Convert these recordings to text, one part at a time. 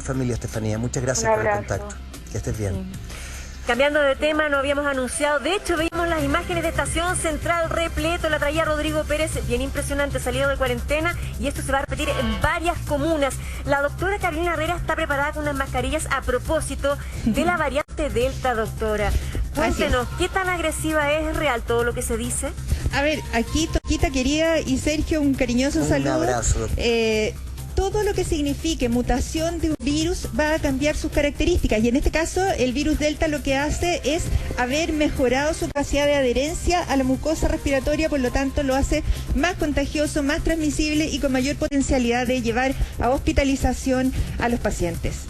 familia, Estefanía. Muchas gracias por el contacto. Que estés bien. Sí. Cambiando de tema, no habíamos anunciado, de hecho veíamos las imágenes de Estación Central repleto, la traía Rodrigo Pérez, bien impresionante, salido de cuarentena, y esto se va a repetir en varias comunas. La doctora Carolina Herrera está preparada con unas mascarillas a propósito de la variante Delta, doctora. Cuéntenos, ¿qué tan agresiva es real todo lo que se dice? A ver, aquí, Toquita querida y Sergio, un cariñoso saludo. Un abrazo. Todo lo que signifique mutación de un virus va a cambiar sus características, y en este caso el virus Delta lo que hace es haber mejorado su capacidad de adherencia a la mucosa respiratoria, por lo tanto lo hace más contagioso, más transmisible y con mayor potencialidad de llevar a hospitalización a los pacientes.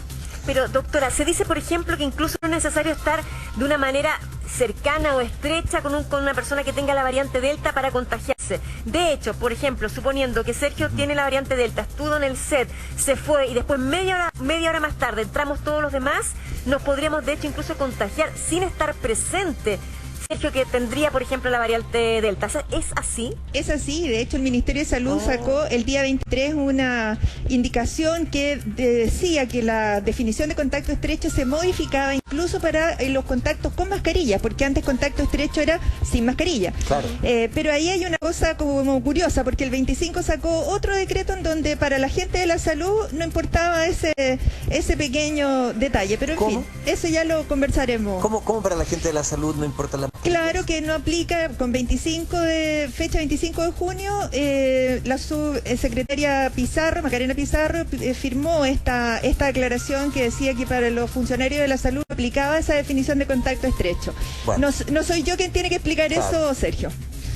Pero, doctora, se dice, por ejemplo, que incluso no es necesario estar de una manera cercana o estrecha con una persona que tenga la variante Delta para contagiarse. De hecho, por ejemplo, suponiendo que Sergio tiene la variante Delta, estuvo en el set, se fue y después media hora más tarde entramos todos los demás, nos podríamos de hecho incluso contagiar sin estar presente. Sergio, que tendría, por ejemplo, la variante Delta. ¿Es así? Es así. De hecho, el Ministerio de Salud sacó el día 23 una indicación que decía que la definición de contacto estrecho se modificaba incluso para los contactos con mascarilla, porque antes contacto estrecho era sin mascarilla. Claro. Pero ahí hay una cosa como curiosa, porque el 25 sacó otro decreto en donde para la gente de la salud no importaba ese pequeño detalle. Pero en fin, eso ya lo conversaremos. ¿Cómo para la gente de la salud no importa la... Claro que no aplica. Con fecha 25 de junio, la subsecretaria Pizarro, Macarena Pizarro, firmó esta aclaración que decía que para los funcionarios de la salud aplicaba esa definición de contacto estrecho. Bueno. No soy yo quien tiene que explicar eso, Sergio.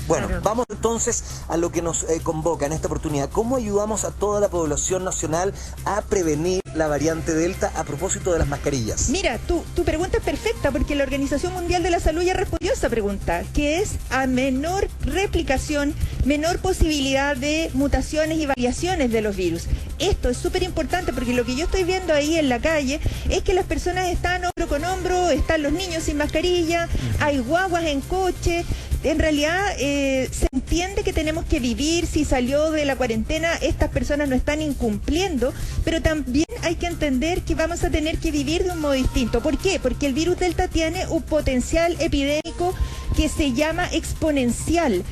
Bueno, vamos entonces a lo que nos convoca en esta oportunidad. ¿Cómo ayudamos a toda la población nacional a prevenir la variante Delta a propósito de las mascarillas? Mira, tu pregunta es perfecta, porque la Organización Mundial de la Salud ya respondió a esa pregunta, que es a menor replicación, menor posibilidad de mutaciones y variaciones de los virus. Esto es súper importante porque lo que yo estoy viendo ahí en la calle es que las personas están hombro con hombro, están los niños sin mascarilla, hay guaguas en coche. En realidad se entiende que tenemos que vivir, si salió de la cuarentena, estas personas no están incumpliendo, pero también hay que entender que vamos a tener que vivir de un modo distinto. ¿Por qué? Porque el virus Delta tiene un potencial epidémico que se llama exponencial.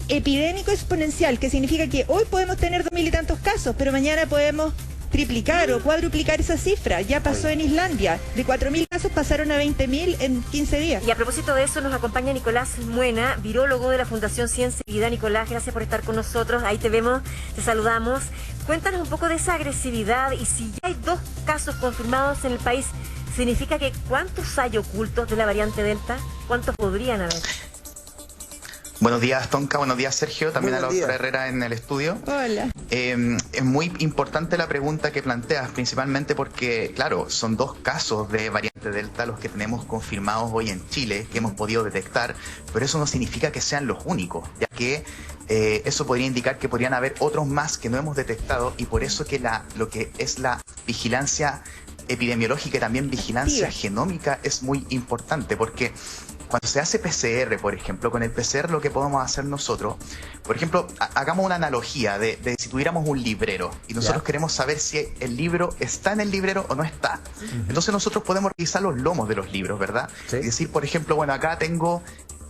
Epidémico exponencial, que significa que hoy podemos tener 2000 y tantos casos, pero mañana podemos triplicar o cuadruplicar esa cifra. Ya pasó en Islandia, de 4000 casos pasaron a 20.000 en 15 días. Y a propósito de eso nos acompaña Nicolás Muena, virólogo de la Fundación Ciencia y Vida. Nicolás, gracias por estar con nosotros, ahí te vemos, te saludamos. Cuéntanos un poco de esa agresividad, y si ya hay 2 casos confirmados en el país, ¿significa que cuántos hay ocultos de la variante Delta? ¿Cuántos podrían haber? Buenos días, Tonka. Buenos días, Sergio. También a la doctora Herrera en el estudio. Hola. Es muy importante la pregunta que planteas, principalmente porque, claro, son 2 casos de variante Delta los que tenemos confirmados hoy en Chile, que hemos podido detectar, pero eso no significa que sean los únicos, ya que eso podría indicar que podrían haber otros más que no hemos detectado, y por eso que lo que es la vigilancia epidemiológica y también vigilancia genómica es muy importante, porque cuando se hace PCR, por ejemplo, con el PCR lo que podemos hacer nosotros, por ejemplo, hagamos una analogía de si tuviéramos un librero y nosotros queremos saber si el libro está en el librero o no está. Entonces nosotros podemos revisar los lomos de los libros, ¿verdad? Y decir, por ejemplo, bueno, acá tengo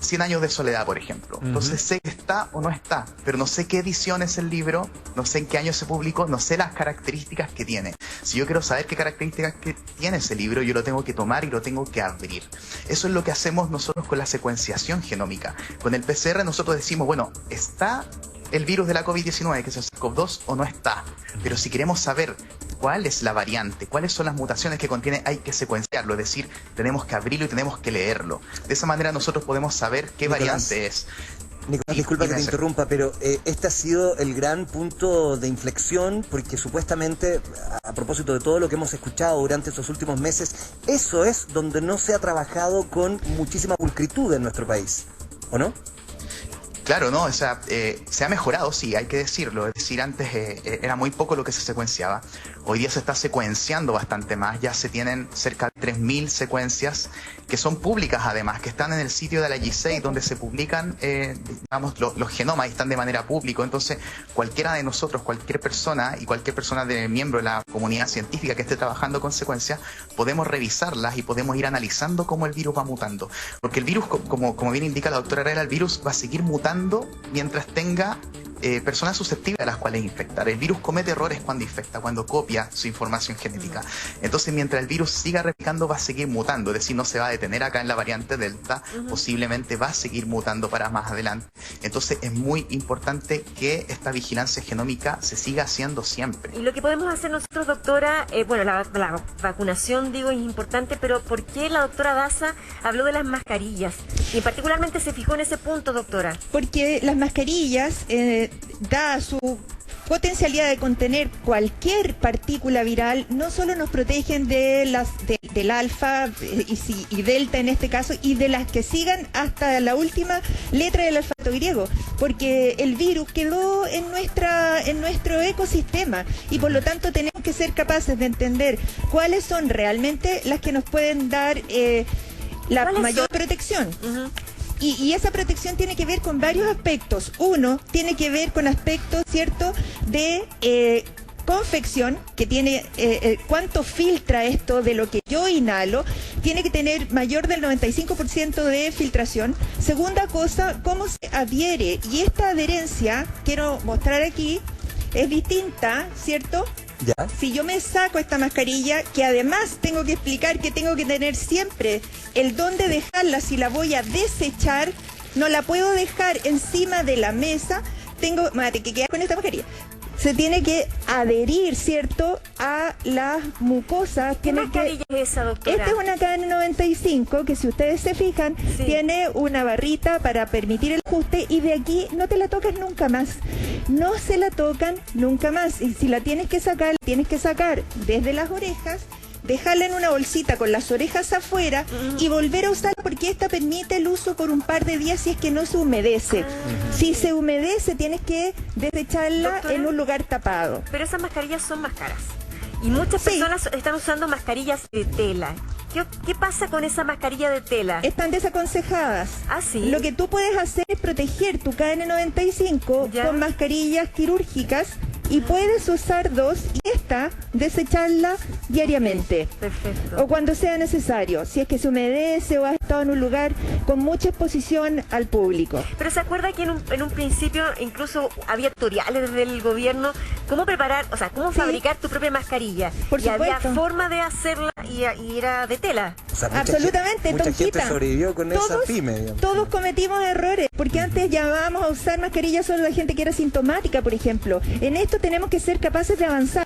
100 años de soledad, por ejemplo. Entonces sé que está o no está, pero no sé qué edición es el libro, no sé en qué año se publicó, no sé las características que tiene. Si yo quiero saber qué características que tiene ese libro, yo lo tengo que tomar y lo tengo que abrir. Eso es lo que hacemos nosotros con la secuenciación genómica. Con el PCR nosotros decimos, bueno, ¿está el virus de la COVID-19, que es el SARS-CoV-2, o no está? Pero si queremos saber cuál es la variante, cuáles son las mutaciones que contiene, hay que secuenciarlo, es decir, tenemos que abrirlo y tenemos que leerlo. De esa manera nosotros podemos saber qué variante es. Nicolás, disculpa que te interrumpa, pero este ha sido el gran punto de inflexión, porque supuestamente, a propósito de todo lo que hemos escuchado durante estos últimos meses, eso es donde no se ha trabajado con muchísima pulcritud en nuestro país, ¿o no? Claro, no, o sea, se ha mejorado, sí, hay que decirlo. Es decir, antes era muy poco lo que se secuenciaba. Hoy día se está secuenciando bastante más, ya se tienen cerca de 3.000 secuencias que son públicas además, que están en el sitio de la GISAID donde se publican digamos, los genomas y están de manera pública. Entonces cualquiera de nosotros, cualquier persona y cualquier persona miembro de la comunidad científica que esté trabajando con secuencias, podemos revisarlas y podemos ir analizando cómo el virus va mutando. Porque el virus, como bien indica la doctora Herrera, el virus va a seguir mutando mientras tenga personas susceptibles a las cuales infectar. El virus comete errores cuando infecta, cuando copia su información genética. Entonces, mientras el virus siga replicando, va a seguir mutando, es decir, no se va a detener acá en la variante Delta, posiblemente va a seguir mutando para más adelante. Entonces, es muy importante que esta vigilancia genómica se siga haciendo siempre. Y lo que podemos hacer nosotros, doctora, bueno, la vacunación, digo, es importante, pero ¿por qué la doctora Daza habló de las mascarillas? Y particularmente se fijó en ese punto, doctora. Porque las mascarillas, dada su potencialidad de contener cualquier partícula viral, no solo nos protegen del alfa y delta en este caso, y de las que sigan hasta la última letra del alfabeto griego, porque el virus quedó en nuestro ecosistema y por lo tanto tenemos que ser capaces de entender cuáles son realmente las que nos pueden dar la mayor protección. Y esa protección tiene que ver con varios aspectos. Uno, tiene que ver con aspectos, ¿cierto?, de confección, que tiene cuánto filtra esto de lo que yo inhalo, tiene que tener mayor del 95% de filtración. Segunda cosa, cómo se adhiere. Y esta adherencia, quiero mostrar aquí, es distinta, ¿cierto? ¿Ya? Si yo me saco esta mascarilla, que además tengo que explicar que tengo que tener siempre el dónde dejarla, si la voy a desechar, no la puedo dejar encima de la mesa, tengo que quedar con esta mascarilla. Se tiene que adherir, ¿cierto?, a las mucosas. ¿Qué mascarilla es esa, doctora? Esta es una KN95 que, si ustedes se fijan, tiene una barrita para permitir el ajuste y de aquí no te la tocas nunca más. No se la tocan nunca más. Y si la tienes que sacar desde las orejas, dejarla en una bolsita con las orejas afuera y volver a usarla, porque esta permite el uso por un par de días si es que no se humedece. Si se humedece, tienes que desecharla, doctora, en un lugar tapado. Pero esas mascarillas son más caras y muchas personas están usando mascarillas de tela. ¿Qué pasa con esa mascarilla de tela? Están desaconsejadas. ¿Ah, sí? Lo que tú puedes hacer es proteger tu KN95 con mascarillas quirúrgicas y puedes usar 2 y esta desecharla diariamente. Perfecto. O cuando sea necesario, si es que se humedece o has estado en un lugar con mucha exposición al público. Pero ¿se acuerda que en un principio incluso había tutoriales del gobierno cómo preparar, o sea, cómo fabricar tu propia mascarilla? Por supuesto. Había forma de hacerla y era de tela. O sea, absolutamente, mucha gente sobrevivió con esa pyme, digamos. Todos cometimos errores, porque antes llamábamos a usar mascarillas solo la gente que era sintomática, por ejemplo. En esto tenemos que ser capaces de avanzar.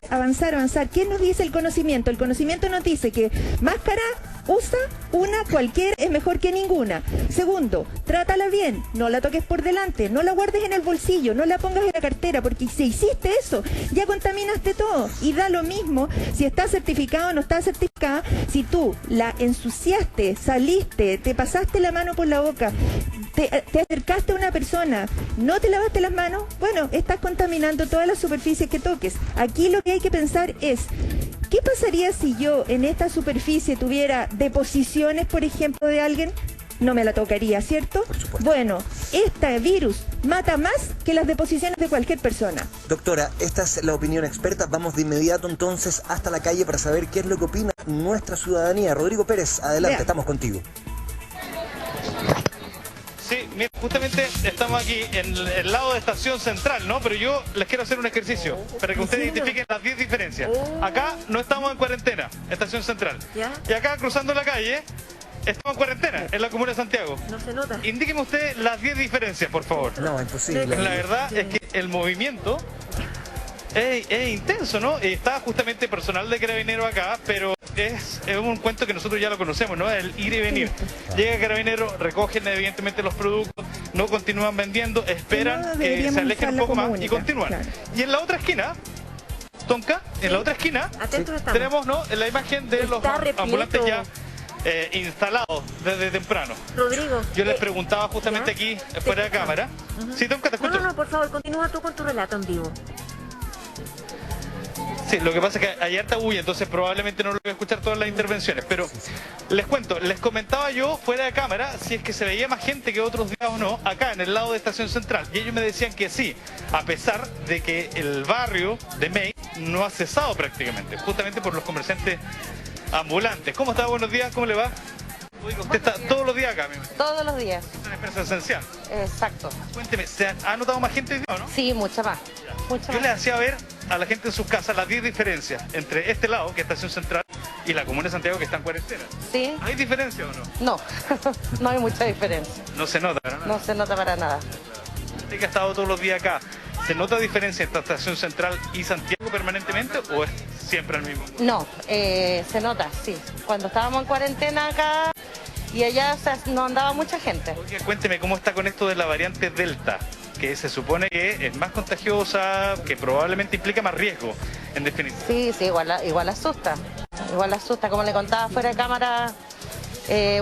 ¿Qué nos dice el conocimiento? El conocimiento nos dice que máscara, usa una, cualquiera es mejor que ninguna. Segundo, trátala bien, no la toques por delante, no la guardes en el bolsillo, no la pongas en la cartera, porque si hiciste eso, ya contaminaste todo. Y da lo mismo si está certificado o no está certificada, si tú la ensuciaste, saliste, te pasaste la mano por la boca, te acercaste a una persona, no te lavaste las manos, bueno, estás contaminando todas las superficies que toques. Aquí lo que hay que pensar es, ¿qué pasaría si yo en esta superficie tuviera deposiciones, por ejemplo, de alguien? No me la tocaría, ¿cierto? Por supuesto. Bueno, este virus mata más que las deposiciones de cualquier persona. Doctora, esta es la opinión experta. Vamos de inmediato entonces hasta la calle para saber qué es lo que opina nuestra ciudadanía. Rodrigo Pérez, adelante, estamos contigo. Sí, mira, justamente estamos aquí en el lado de Estación Central, ¿no? Pero yo les quiero hacer un ejercicio para que ustedes identifiquen las 10 diferencias. Acá no estamos en cuarentena, Estación Central. Y acá, cruzando la calle, estamos en cuarentena, en la comuna de Santiago. No se nota. Indíqueme usted las 10 diferencias, por favor. No, imposible. La verdad es que el movimiento es intenso, ¿no? Está justamente personal de Carabinero acá, pero es un cuento que nosotros ya lo conocemos, ¿no? El ir y venir. Llega Carabinero, recogen evidentemente los productos, no continúan vendiendo, esperan que se alejen un poco más y continúan. Claro. Y en la otra esquina, Tonka, en la otra esquina, tenemos, ¿no?, la imagen de los ambulantes ya instalados desde temprano. Rodrigo, yo les preguntaba justamente aquí, fuera de cámara. Sí, Tonka, te escucho. No, por favor, continúa tú con tu relato en vivo. Sí, lo que pasa es que hay harta bulla, entonces probablemente no lo voy a escuchar todas las intervenciones, pero les cuento, les comentaba yo fuera de cámara si es que se veía más gente que otros días o no, acá en el lado de Estación Central, y ellos me decían que sí, a pesar de que el barrio de May no ha cesado prácticamente, justamente por los comerciantes ambulantes. ¿Cómo está? Buenos días, ¿cómo le va? Oiga, usted está todos los días acá, me imagino. Todos los días. Es una empresa esencial. Exacto. Cuénteme, ¿se ha notado más gente hoy día o no? Sí, mucha más. Mucha Yo les más. hacía ver a la gente en sus casas las 10 diferencias entre este lado, que es Estación Central, y la Comuna de Santiago, que está en cuarentena. ¿Sí? ¿Hay diferencia o no? No, no hay mucha diferencia. No se nota, ¿no? No se nota para nada. Usted que ha estado todos los días acá, ¿se nota diferencia entre Estación Central y Santiago permanentemente o es siempre el mismo? No, se nota, sí. Cuando estábamos en cuarentena acá y allá no andaba mucha gente. Oye, cuénteme cómo está con esto de la variante Delta, que se supone que es más contagiosa, que probablemente implica más riesgo, en definitiva. Sí, igual asusta. Igual asusta, como le contaba fuera de cámara,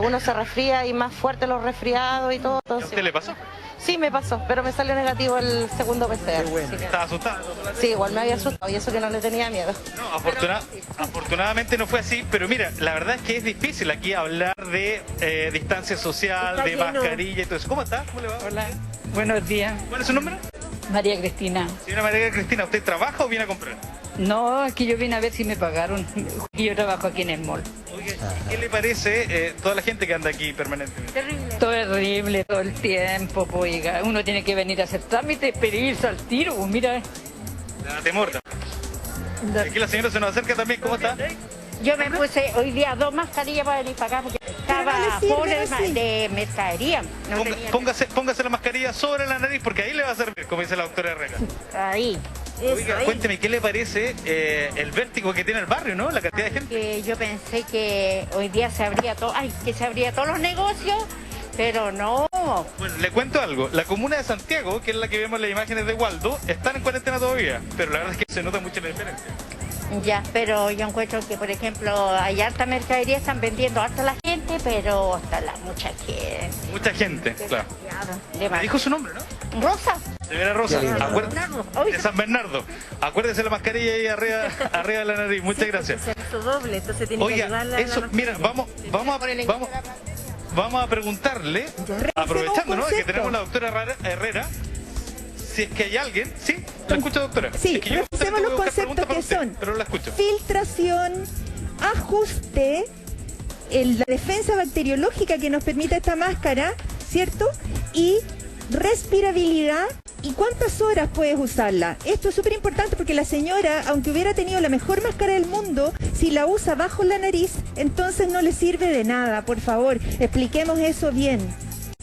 uno se resfría y más fuerte los resfriados y todo. ¿A usted le pasó? Sí, me pasó, pero me salió negativo el segundo PCR. Qué bueno. Así que- ¿Estaba asustado? Sí, igual me había asustado y eso que no le tenía miedo. No, afortunadamente no fue así, pero mira, la verdad es que es difícil aquí hablar de distancia social, Está de lleno. mascarilla y todo eso. ¿Cómo está? ¿Cómo le va? Hola, buenos días. ¿Cuál es su nombre? María Cristina. Señora María Cristina, ¿usted trabaja o viene a comprar? No, aquí yo vine a ver si me pagaron. Y yo trabajo aquí en el mall. Oye, ¿qué le parece toda la gente que anda aquí permanentemente? Todo es horrible, todo el tiempo, pues, oiga. Uno tiene que venir a hacer trámite, pero irse al tiro, pues, mira. Le da temor. Aquí la señora se nos acerca también, ¿cómo está? Yo me puse hoy día 2 mascarillas para venir para acá porque estaba no le sirve, pobre no sirve. de mercadería. No tenía Póngase la mascarilla sobre la nariz porque ahí le va a servir, como dice la doctora Herrera. ahí. Eso, Oiga, ahí. cuénteme, ¿qué le parece el vértigo que tiene el barrio, no? La cantidad de gente. Que yo pensé que hoy día se abría todo, que se abría todos los negocios, pero no. Bueno, le cuento algo. La comuna de Santiago, que es la que vemos en las imágenes de Waldo, están en cuarentena todavía, pero la verdad es que se nota mucho la diferencia. Ya, pero yo encuentro que, por ejemplo, hay harta mercadería, están vendiendo harta la gente, pero hasta la mucha gente. Mucha gente, claro. Me Demasiado. dijo su nombre, ¿no? Rosa. Señora Rosa, Qué lindo. de San Bernardo. Acuérdese la mascarilla ahí arriba de la nariz. Muchas gracias. Se hizo doble, entonces tiene que Oiga, ayudarla a la eso, mira, mascarilla. vamos a preguntarle, aprovechando, ¿no? Que tenemos a la doctora Herrera, si es que hay alguien. ¿Sí? ¿La escucha, doctora? Sí, Es que yo revisemos voy a los buscar preguntas conceptos para que usted, son pero la escucho. filtración, ajuste, la defensa bacteriológica que nos permite esta máscara, ¿cierto? Y respirabilidad y cuántas horas puedes usarla. Esto es súper importante porque la señora, aunque hubiera tenido la mejor máscara del mundo, si la usa bajo la nariz, entonces no le sirve de nada. Por favor, expliquemos eso bien.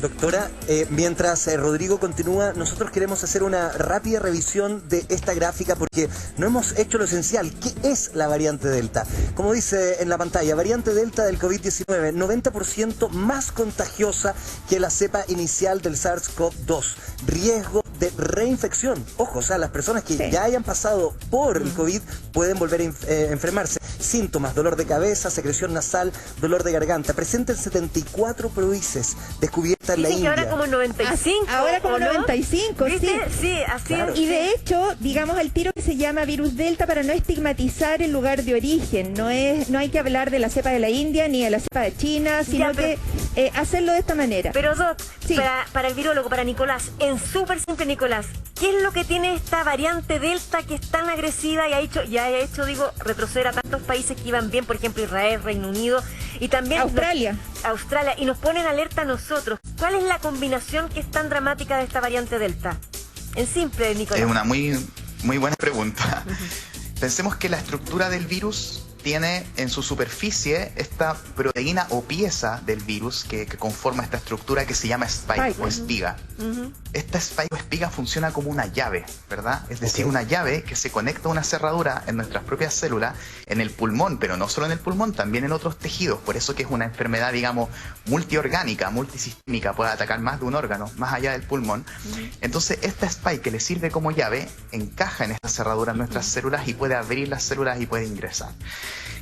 Doctora, mientras Rodrigo continúa, nosotros queremos hacer una rápida revisión de esta gráfica porque no hemos hecho lo esencial. ¿Qué es la variante Delta? Como dice en la pantalla, variante Delta del COVID-19, 90% más contagiosa que la cepa inicial del SARS-CoV-2. Riesgo de reinfección. Ojo, o sea, las personas que Sí. ya hayan pasado por el COVID pueden volver a enfermarse. Síntomas, dolor de cabeza, secreción nasal, dolor de garganta. Presenta en 74 países descubiertas en la Dicen que India. ahora como 95. Ahora como ¿o no? 95, ¿Viste? sí. Sí, así Claro. es. Y de hecho, digamos al tiro que se llama virus Delta para no estigmatizar el lugar de origen. No hay que hablar de la cepa de la India ni de la cepa de China, sino pero- que hacerlo de esta manera. Pero Doc, Sí. para el virólogo, para Nicolás, en súper simple Nicolás, ¿qué es lo que tiene esta variante Delta que es tan agresiva y ha hecho, retroceder a tantos países que iban bien, por ejemplo Israel, Reino Unido y también Australia. Australia, y nos ponen alerta a nosotros? ¿Cuál es la combinación que es tan dramática de esta variante Delta? En simple, Nicolás. Es una muy buena pregunta. Pensemos que la estructura del virus tiene en su superficie esta proteína o pieza del virus que conforma esta estructura que se llama spike o espiga. Esta spike o espiga funciona como una llave, ¿verdad? Es decir, Ok. una llave que se conecta a una cerradura en nuestras propias células, en el pulmón, pero no solo en el pulmón, también en otros tejidos. Por eso que es una enfermedad, digamos, multiorgánica, multisistémica, puede atacar más de un órgano, más allá del pulmón. Entonces, esta spike que le sirve como llave, encaja en esta cerradura en nuestras células y puede abrir las células y puede ingresar.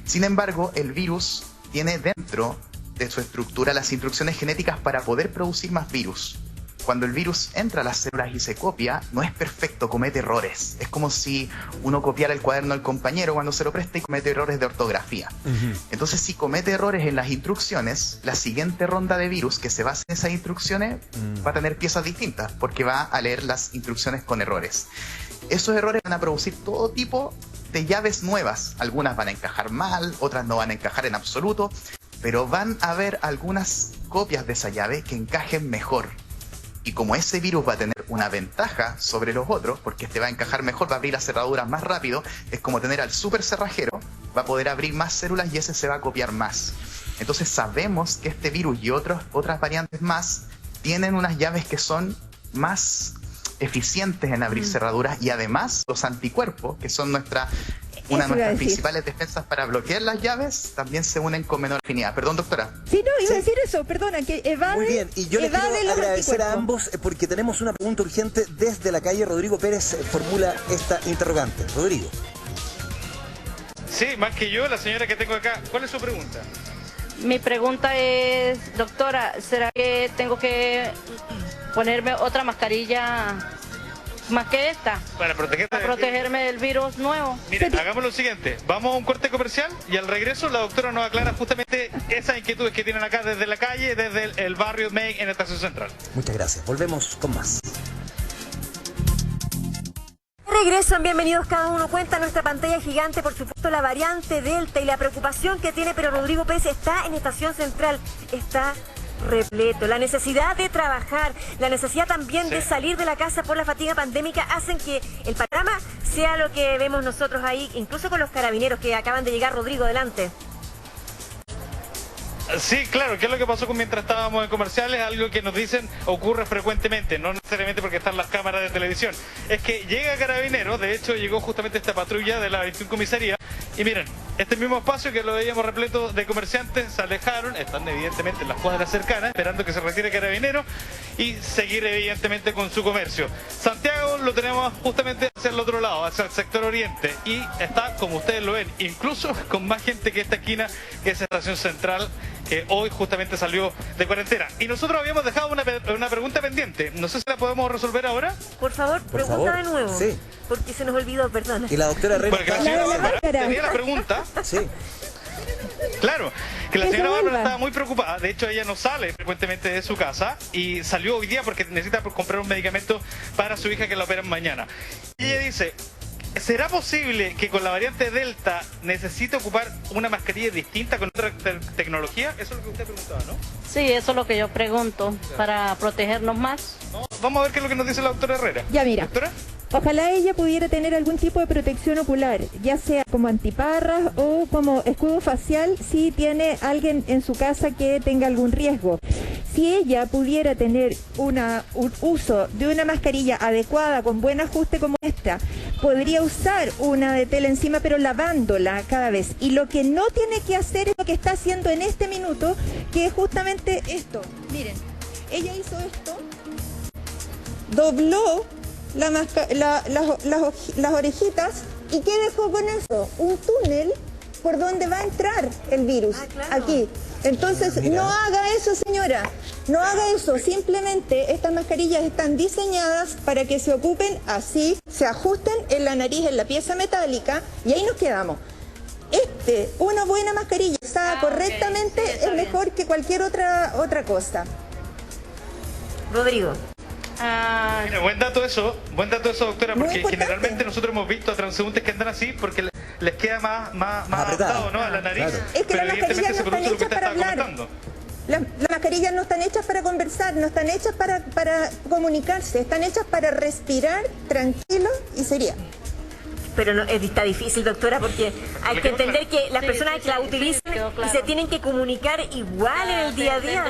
Sin embargo, el virus tiene dentro de su estructura las instrucciones genéticas para poder producir más virus. cuando el virus entra a las células y se copia, no es perfecto, comete errores. Es como si uno copiara el cuaderno del compañero cuando se lo presta y comete errores de ortografía. Entonces, si comete errores en las instrucciones, la siguiente ronda de virus que se basa en esas instrucciones va a tener piezas distintas, porque va a leer las instrucciones con errores. Esos errores van a producir todo tipo de llaves nuevas. Algunas van a encajar mal, otras no van a encajar en absoluto, pero van a haber algunas copias de esa llave que encajen mejor. Y como ese virus va a tener una ventaja sobre los otros, porque este va a encajar mejor, va a abrir las cerraduras más rápido, es como tener al super cerrajero, va a poder abrir más células y ese se va a copiar más. Entonces sabemos que este virus y otras variantes más tienen unas llaves que son más eficientes en abrir cerraduras, y además los anticuerpos, que son una de nuestras principales defensas para bloquear las llaves, también se unen con menor afinidad. Perdón, doctora. Sí, no, iba a decir eso, perdona, que evade. Muy bien, y yo les quiero agradecer a ambos porque tenemos una pregunta urgente desde la calle. Rodrigo Pérez formula esta interrogante. Rodrigo. Sí, más que yo, la señora que tengo acá. ¿Cuál es su pregunta? Mi pregunta es, doctora, ¿será que tengo que ponerme otra mascarilla más que esta? Para protegerme del virus nuevo. Mire, hagamos lo siguiente. Vamos a un corte comercial y al regreso la doctora nos aclara justamente esas inquietudes que tienen acá desde la calle, desde el barrio Main en la Estación Central. Muchas gracias. Volvemos con más. Regresan, bienvenidos cada uno. Cuenta nuestra pantalla gigante, por supuesto, la variante Delta y la preocupación que tiene, pero Rodrigo Pérez está en Estación Central, está repleto. La necesidad de trabajar, la necesidad también de salir de la casa por la fatiga pandémica hacen que el panorama sea lo que vemos nosotros ahí, incluso con los carabineros que acaban de llegar. Rodrigo, adelante. Sí, claro, ¿qué es lo que pasó mientras estábamos en comerciales? Algo que nos dicen ocurre frecuentemente, no necesariamente porque están las cámaras de televisión. Es que llega Carabineros, de hecho llegó justamente esta patrulla de la 21 Comisaría, y miren, este mismo espacio que lo veíamos repleto de comerciantes se alejaron, están evidentemente en las cuadras cercanas, esperando que se retire Carabineros y seguir evidentemente con su comercio. Santiago lo tenemos justamente hacia el otro lado, hacia el sector oriente, y está, como ustedes lo ven, incluso con más gente que esta esquina, que es Estación Central, que hoy justamente salió de cuarentena. Y nosotros habíamos dejado una pregunta pendiente. No sé si la podemos resolver ahora. Por favor, pregunta de nuevo. Sí. Porque se nos olvidó, perdona. Y la doctora Herrera tenía la pregunta. Sí. Claro, que la señora Bárbara estaba muy preocupada. De hecho, ella no sale frecuentemente de su casa y salió hoy día porque necesita comprar un medicamento para su hija que la operan mañana. Y ella dice, ¿será posible que con la variante Delta necesite ocupar una mascarilla distinta con otra tecnología? Eso es lo que usted preguntaba, ¿no? Sí, eso es lo que yo pregunto, para protegernos más. No, vamos a ver qué es lo que nos dice la doctora Herrera. Ya mira. ¿Doctora? Ojalá ella pudiera tener algún tipo de protección ocular, ya sea como antiparras o como escudo facial si tiene alguien en su casa que tenga algún riesgo. Si ella pudiera tener un uso de una mascarilla adecuada, con buen ajuste como esta, podría usar una de tela encima, pero lavándola cada vez. Y lo que no tiene que hacer es lo que está haciendo en este minuto, que es justamente esto. Miren, ella hizo esto, dobló las orejitas, y ¿qué dejó con eso? Un túnel por donde va a entrar el virus, aquí. Entonces, no haga eso, señora, no haga eso. Simplemente estas mascarillas están diseñadas para que se ocupen así, se ajusten en la nariz, en la pieza metálica, y ahí nos quedamos. Una buena mascarilla usada correctamente es mejor que cualquier otra cosa. Rodrigo. Mira, buen dato eso, doctora, porque generalmente nosotros hemos visto a transeúntes que andan así porque les queda más apretado, ¿no? A la nariz. Claro. Es que las mascarillas no están hechas para hablar. Las mascarillas no están hechas para conversar, no están hechas para comunicarse, están hechas para respirar tranquilo y sería. Pero no, está difícil, doctora, porque hay que entender que las personas que la utilizan y se tienen que comunicar igual en el día a día.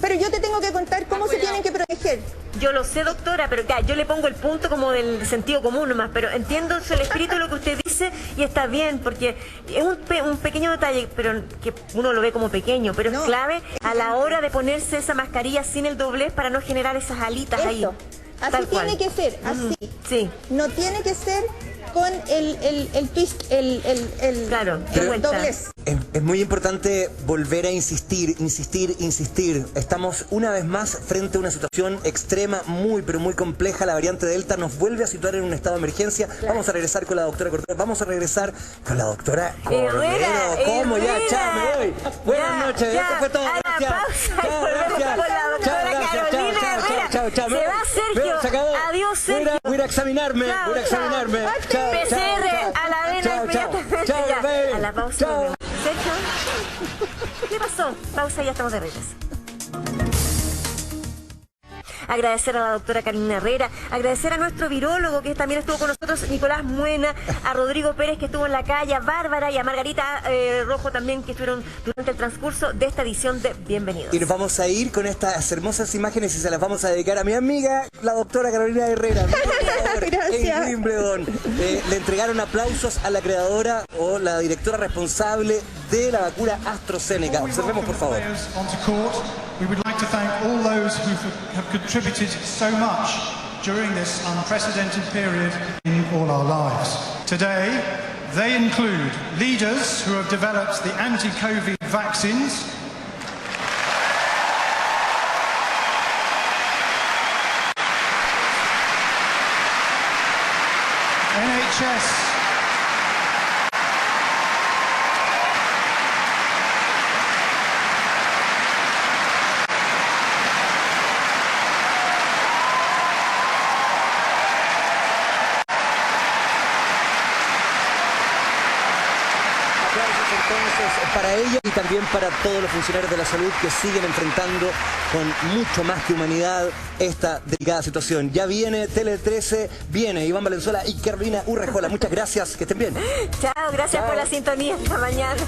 Pero yo te tengo que contar cómo se tienen que proteger. Yo lo sé, doctora, pero yo le pongo el punto como del sentido común nomás, pero entiendo el espíritu de lo que usted dice y está bien, porque es un pequeño detalle, pero que uno lo ve como pequeño, pero es clave a la hora de ponerse esa mascarilla sin el doblez para no generar esas alitas ahí. Así tiene que ser, así. Sí. No tiene que ser con el twist, Claro, el doblez. Es muy importante volver a insistir. Estamos una vez más frente a una situación extrema, muy pero muy compleja. La variante Delta nos vuelve a situar en un estado de emergencia. Vamos a regresar con la doctora Cordero. Vamos a regresar con la doctora Cordero. ¿Cómo? Ya, chao, me voy. Buenas noches, esto fue todo. Gracias. Chao. Se va Sergio. Se acabó. Adiós, Sergio. Voy a ir a examinarme. Chao. PCR a la vena inmediatamente. Ya. A la pausa. Sergio, ¿qué pasó? Pausa y ya estamos de regreso. Agradecer a la doctora Carolina Herrera, agradecer a nuestro virólogo que también estuvo con nosotros, Nicolás Muena, a Rodrigo Pérez que estuvo en la calle, a Bárbara y a Margarita Rojo también que estuvieron durante el transcurso de esta edición de Bienvenidos. Y nos vamos a ir con estas hermosas imágenes y se las vamos a dedicar a mi amiga, la doctora Carolina Herrera. Gracias. En Wimbledon. Le entregaron aplausos a la creadora o la directora responsable de la vacuna AstraZeneca. Observemos, por favor. We would like to thank all those who have contributed so much during this unprecedented period in all our lives. Today, they include leaders who have developed the anti-COVID vaccines, NHS Entonces, para ella y también para todos los funcionarios de la salud que siguen enfrentando con mucho más que humanidad esta delicada situación. Ya viene Tele 13, viene Iván Valenzuela y Carolina Urrejola. Muchas gracias, que estén bien. Chao, gracias por la sintonía esta mañana.